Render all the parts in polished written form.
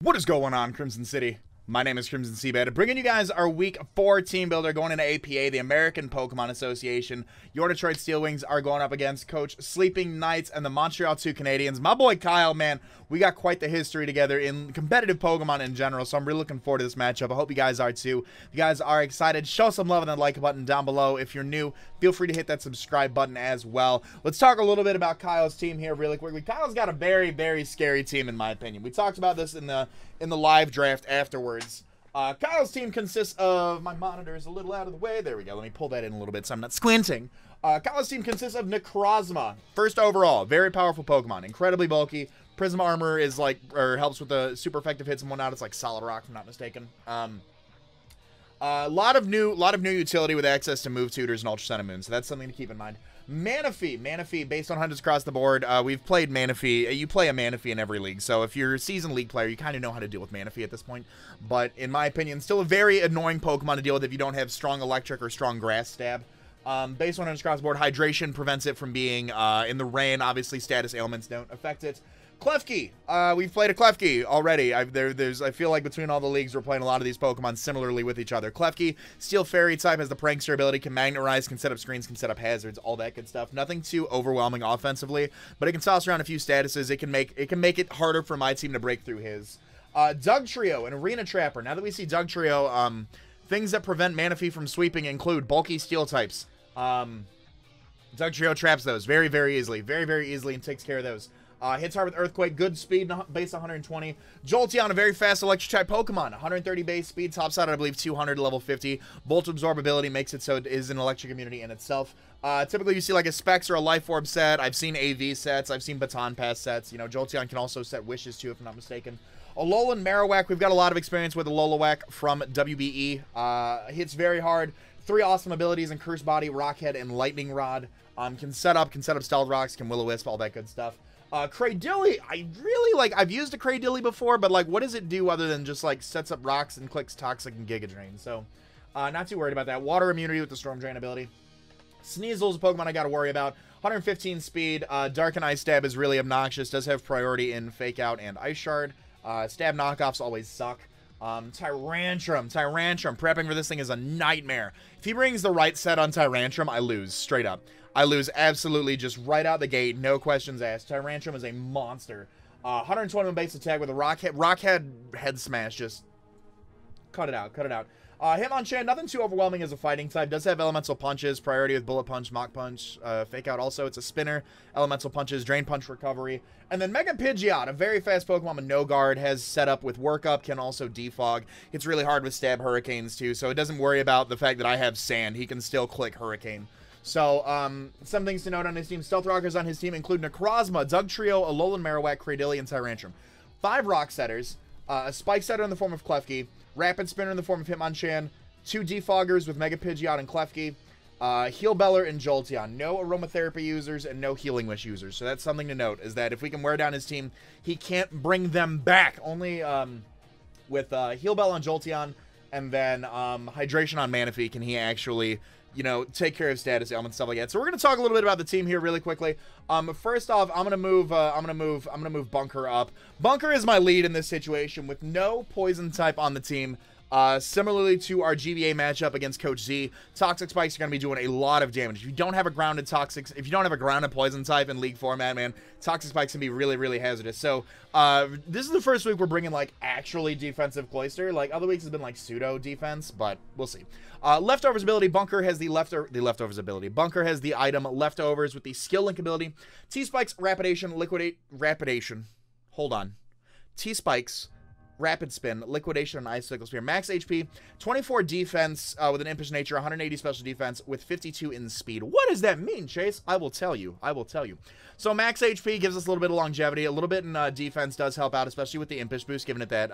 What is going on, Crimson City? My name is Crimson CBAD, bringing you guys our Week 4 Team Builder going into APA, the American Pokemon Association. Your Detroit Steel Wings are going up against Coach Sleeping Knights and the Montreal Toucannadiens. My boy Kyle, man, we got quite the history together in competitive Pokemon in general, so I'm really looking forward to this matchup. I hope you guys are too. If you guys are excited, show some love on that like button down below. If you're new, feel free to hit that subscribe button as well. Let's talk a little bit about Kyle's team here really quickly. Kyle's got a very, very scary team in my opinion. We talked about this in the live draft afterwards. Kyle's team consists of, my monitor is a little out of the way, there we go, let me pull that in a little bit so I'm not squinting. Kyle's team consists of Necrozma, first overall, very powerful Pokemon, incredibly bulky. Prism Armor is like, or helps with the super effective hits and whatnot. It's like Solid Rock if I'm not mistaken. A lot of new utility with access to Move Tutors and Ultra Sun and Moon, so that's something to keep in mind. Manaphy, based on hundreds across the board. We've played Manaphy. You play a Manaphy in every league, so if you're a seasoned league player, you kind of know how to deal with Manaphy at this point. But in my opinion, still a very annoying Pokemon to deal with if you don't have strong Electric or strong Grass Stab. Based on hundreds across the board, Hydration prevents it from being in the rain. Obviously, status ailments don't affect it. Klefki. We've played a Klefki already. I feel like between all the leagues, we're playing a lot of these Pokemon similarly with each other. Klefki, Steel Fairy type, has the Prankster ability, can Magnetize, can set up screens, can set up hazards, all that good stuff. Nothing too overwhelming offensively, but it can toss around a few statuses. It can make it harder for my team to break through his. Dugtrio and Arena Trapper. Now that we see Dugtrio, things that prevent Manaphy from sweeping include bulky Steel types. Dugtrio traps those very, very easily. Very, very easily and takes care of those. Hits hard with Earthquake, good speed, base 120. Jolteon, a very fast electric type Pokemon, 130 base speed, tops out at I believe 200 level 50. Bolt Absorb ability makes it so it is an electric immunity in itself. Typically you see like a Specs or a Life Orb set. I've seen AV sets, I've seen Baton Pass sets. You know, Jolteon can also set Wishes too, if I'm not mistaken. Alolan Marowak, we've got a lot of experience with Alolan from WBE. Hits very hard. 3 awesome abilities in Curse Body, Rockhead, and Lightning Rod. Can set up Stealth Rocks, can Will-O-Wisp, all that good stuff. Cradilly, I really like, I've used a Cradilly before, but like, what does it do other than just like sets up rocks and clicks Toxic and Giga Drain? So, not too worried about that. Water immunity with the Storm Drain ability. Sneasel's a Pokemon I got to worry about. 115 speed. Dark and Ice Stab is really obnoxious. Does have priority in Fake Out and Ice Shard. Stab knockoffs always suck. Tyrantrum. Prepping for this thing is a nightmare. If he brings the right set on Tyrantrum, I lose, straight up. I lose absolutely just right out the gate, no questions asked. Tyrantrum is a monster. 121 base attack with a Rockhead head smash, just cut it out. Hitmonchan, nothing too overwhelming as a fighting type. Does have elemental punches, priority with Bullet Punch, Mach Punch, Fake Out also. It's a spinner, elemental punches, Drain Punch recovery. And then Mega Pidgeot, a very fast Pokemon with no guard, has setup with Workup, can also defog. It's really hard with Stab Hurricanes too, so it doesn't worry about the fact that I have Sand. He can still click Hurricane. So, some things to note on his team. Stealth Rockers on his team include Necrozma, Dugtrio, Alolan Marowak, Cradilly, and Tyrantrum. 5 Rock Setters, a Spike Setter in the form of Klefki, Rapid Spinner in the form of Hitmonchan, 2 Defoggers with Mega Pidgeot and Klefki, Heal Beller and Jolteon. No Aromatherapy users and no Healing Wish users. So that's something to note, is that if we can wear down his team, he can't bring them back. Only with Heal Beller on Jolteon and then Hydration on Manaphy can he actually, you know, take care of status ailments, stuff like that. So we're gonna talk a little bit about the team here really quickly. First off, I'm gonna move Bunker up. Bunker is my lead in this situation with no poison type on the team. Similarly to our GBA matchup against Coach Z, Toxic Spikes are going to be doing a lot of damage. If you don't have a grounded poison type in League format, man, Toxic Spikes can be really, really hazardous. So, this is the first week we're bringing, like, actually defensive Cloyster. Like, other weeks has been, like, pseudo defense, but we'll see. Leftovers ability, Bunker has the leftovers ability. Bunker has the item Leftovers with the skill link ability. T-Spikes, Rapidation. Hold on. T-Spikes, Rapid Spin, Liquidation, and Icicle Spear. Max HP, 24 defense with an Impish Nature, 180 special defense with 52 in speed. What does that mean, Chase? I will tell you. So max HP gives us a little bit of longevity. A little bit in defense does help out, especially with the Impish boost, giving us that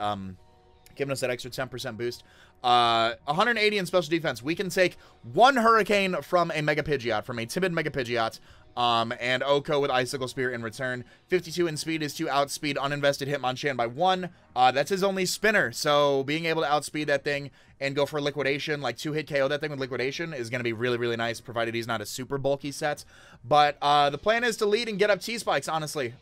extra 10% boost. 180 in special defense. We can take 1 Hurricane from a Mega Pidgeot, from a timid Mega Pidgeot. And Oko with Icicle Spear in return. 52 in speed is to outspeed uninvested Hitmonchan by 1. That's his only spinner, so being able to outspeed that thing and go for Liquidation, like 2-hit KO that thing with Liquidation, is going to be really, really nice, provided he's not a super bulky set. But the plan is to lead and get up T-Spikes, honestly.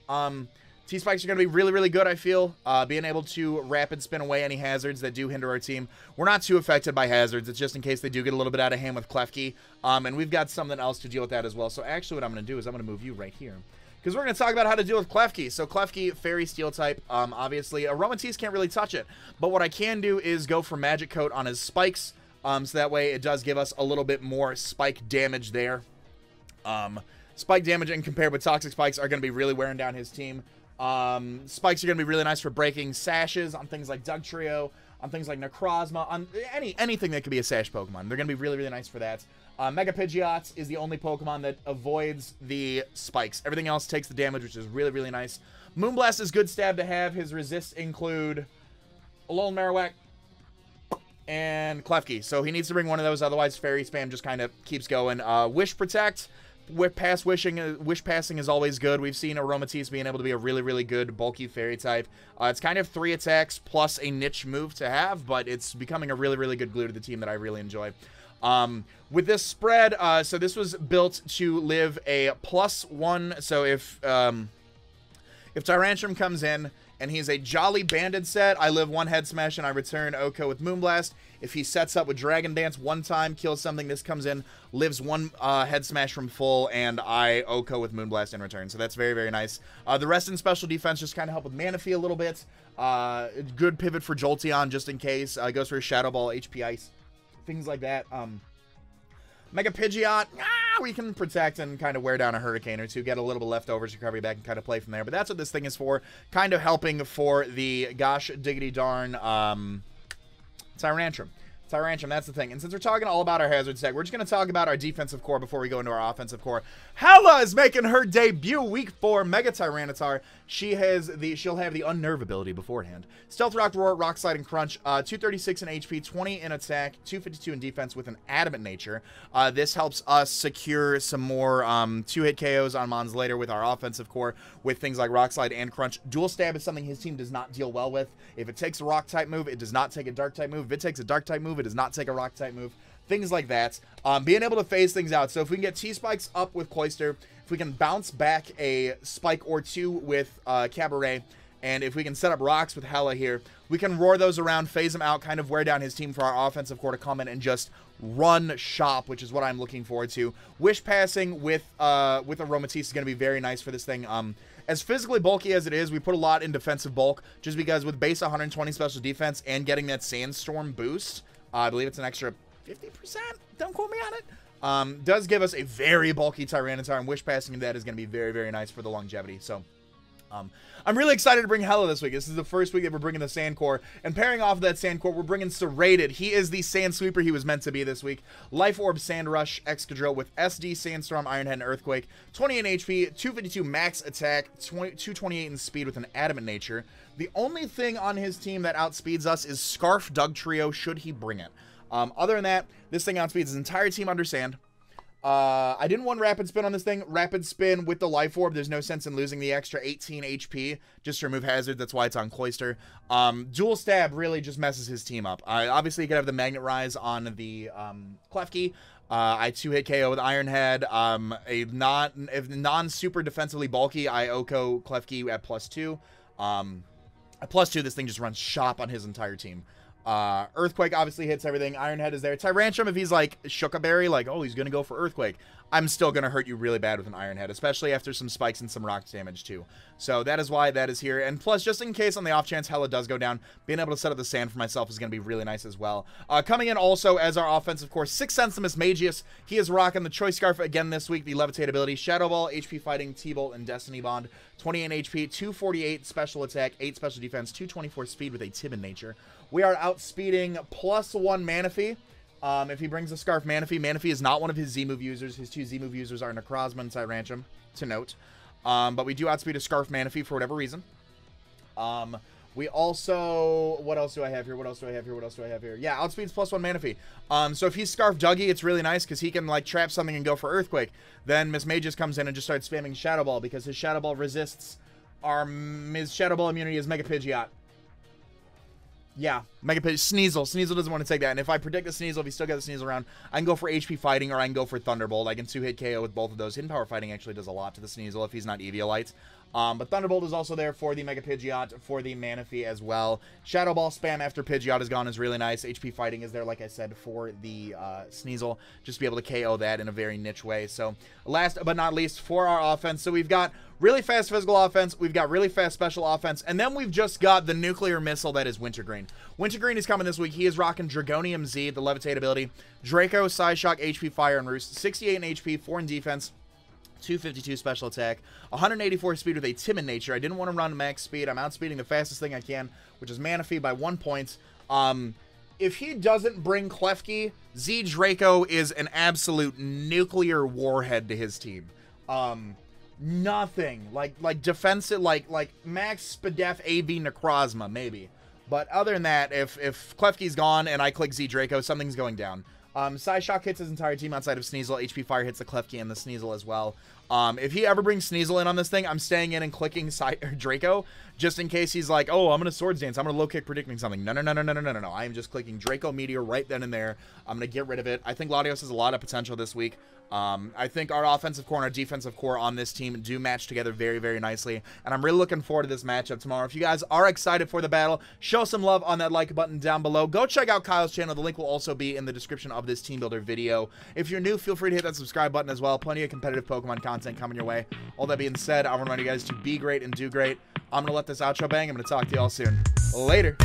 T-Spikes are going to be really, really good, I feel. Being able to rapid spin away any hazards that do hinder our team. We're not too affected by hazards. It's just in case they do get a little bit out of hand with Klefki. And we've got something else to deal with that as well. So actually what I'm going to do is I'm going to move you right here, because we're going to talk about how to deal with Klefki. So Klefki, Fairy Steel type. Obviously, Aromatisse can't really touch it. But what I can do is go for Magic Coat on his spikes. So that way it does give us a little bit more spike damage there. Spike damage and compared with Toxic Spikes are going to be really wearing down his team. Spikes are going to be really nice for breaking sashes on things like Dugtrio, on things like Necrozma, on anything that could be a sash Pokemon. They're going to be really, really nice for that. Mega Pidgeot is the only Pokemon that avoids the spikes. Everything else takes the damage, which is really, really nice. Moonblast is good stab to have. His resists include Alolan Marowak and Klefki. So he needs to bring one of those, otherwise Fairy Spam just kind of keeps going. Wish Protect. Wish passing is always good. We've seen Aromatisse being able to be a really, really good bulky fairy type. It's kind of 3 attacks plus a niche move to have, but it's becoming a really, really good glue to the team that I really enjoy. With this spread, so this was built to live a +1. So if Tyranitar comes in and he's a Jolly Banded set, I live 1 Head Smash and I return Oko with Moonblast. If he sets up with Dragon Dance one time, kills something, this comes in, lives 1 Head Smash from full, and I Oko with Moonblast in return. So that's very, very nice. The rest in Special Defense just kind of help with Manaphy a little bit. Good pivot for Jolteon just in case. Goes for a Shadow Ball, HP Ice, things like that. Mega Pidgeot, we can protect and kind of wear down a Hurricane or two, get a little bit leftovers, recovery back, and kind of play from there. But that's what this thing is for, kind of helping for the gosh diggity darn Tyranitar. That's the thing. And since we're talking all about our hazard set, we're just going to talk about our defensive core before we go into our offensive core. Hella is making her debut week 4, Mega Tyranitar. She'll have the Unnerve ability beforehand. Stealth Rock, Roar, Rock Slide, and Crunch. 236 in HP, 20 in attack, 252 in defense with an Adamant nature. This helps us secure some more 2-hit KOs on Mons later with our offensive core with things like Rock Slide and Crunch. Dual Stab is something his team does not deal well with. If it takes a Rock type move, it does not take a Dark type move. If it takes a Dark type move, it does not take a Rock type move. Things like that. Being able to phase things out. So if we can get T-Spikes up with Cloyster, if we can bounce back a Spike or 2 with Cabaret, and if we can set up Rocks with Hella here, we can roar those around, phase them out, kind of wear down his team for our offensive core to come in and just run shop, which is what I'm looking forward to. Wish Passing with Aromatisse is going to be very nice for this thing. As physically bulky as it is, we put a lot in defensive bulk, just because with base 120 special defense and getting that Sandstorm boost, I believe it's an extra 50%, don't quote me on it, does give us a very bulky Tyranitar, and Wish Passing that is going to be very, very nice for the longevity. So I'm really excited to bring Hella this week. This is the first week that we're bringing the Sand Core, and pairing off of that Sand Core, we're bringing Serrated. He is the Sand Sweeper he was meant to be this week. Life Orb, Sand Rush, Excadrill with SD, Sandstorm, Iron Head, and Earthquake. 20 in HP, 252 max attack, 228 in speed with an Adamant nature. The only thing on his team that outspeeds us is Scarf Dugtrio, should he bring it. Other than that, this thing outspeeds his entire team under Sand. I didn't want Rapid Spin on this thing. Rapid Spin with the Life Orb, there's no sense in losing the extra 18 HP just to remove Hazard. That's why it's on Cloyster. Dual Stab really just messes his team up. Obviously, you could have the Magnet Rise on the Klefki. I 2-hit KO with Iron Head. If non-super defensively bulky, I Oko Klefki at +2. At +2, this thing just runs shop on his entire team. Earthquake obviously hits everything. Iron Head is there. Tyranitar, if he's like Shookaberry, like, oh, he's going to go for Earthquake, I'm still going to hurt you really bad with an Iron Head, especially after some spikes and some rock damage too. So that is why that is here. And plus, just in case on the off chance Hella does go down, being able to set up the Sand for myself is going to be really nice as well. Coming in also as our offensive core, 6 Sensimus Magius. He is rocking the Choice Scarf again this week, the Levitate ability, Shadow Ball, HP Fighting, T-Bolt, and Destiny Bond. 28 HP, 248 special attack, 8 special defense, 224 speed with a Tibin nature. We are outspeeding +1 Manaphy. If he brings a Scarf Manaphy, Manaphy is not one of his Z-move users. His 2 Z-move users are Necrozma and Tyranitar, to note. But we do outspeed a Scarf Manaphy for whatever reason. We also... What else do I have here? Yeah, outspeeds +1 Manaphy. So if he's Scarf Dougie, it's really nice because he can, like, trap something and go for Earthquake. Then Miss Magus comes in and just starts spamming Shadow Ball because his Shadow Ball resists his Shadow Ball immunity is Mega Pidgeot. Yeah, Mega Pidgeot. Sneasel. Sneasel doesn't want to take that. And if I predict the Sneasel, if he still got the Sneasel around, I can go for HP Fighting or I can go for Thunderbolt. I can 2-hit KO with both of those. Hidden Power Fighting actually does a lot to the Sneasel if he's not Eviolite. But Thunderbolt is also there for the Mega Pidgeot, for the Manaphy as well. Shadow Ball spam after Pidgeot is gone is really nice. HP Fighting is there, like I said, for the Sneasel. Just to be able to KO that in a very niche way. So last but not least, for our offense, so we've got really fast physical offense, we've got really fast special offense, and then we've just got the nuclear missile that is Wintergreen. Wintergreen is coming this week. He is rocking Dragonium Z, the Levitate ability, Draco, Psyshock, HP Fire, and Roost. 68 in HP, 4 in defense, 252 special attack, 184 speed with a timid nature. I didn't want to run max speed. I'm outspeeding the fastest thing I can, which is Manaphy by 1 point. If he doesn't bring Klefki, Z Draco is an absolute nuclear warhead to his team. Nothing like defensive, like max Spadef AV Necrozma maybe, but other than that, if Klefki's gone and I click Z Draco, something's going down. Psyshock hits his entire team outside of Sneasel. HP Fire hits the Klefki and the Sneasel as well. If he ever brings Sneasel in on this thing, I'm staying in and clicking Draco, just in case he's like, oh, I'm going to Swords Dance, I'm going to low kick predicting something. No. I am just clicking Draco Meteor right then and there. I'm going to get rid of it. I think Latios has a lot of potential this week. I think our offensive core and our defensive core on this team do match together very, very nicely, and I'm really looking forward to this matchup tomorrow. If you guys are excited for the battle, show some love on that like button down below. Go check out Kyle's channel. The link will also be in the description of this Team Builder video. If you're new, feel free to hit that subscribe button as well. Plenty of competitive Pokemon content coming your way. All that being said, I want to remind you guys to be great and do great. I'm going to let this outro bang. I'm going to talk to you all soon. Later.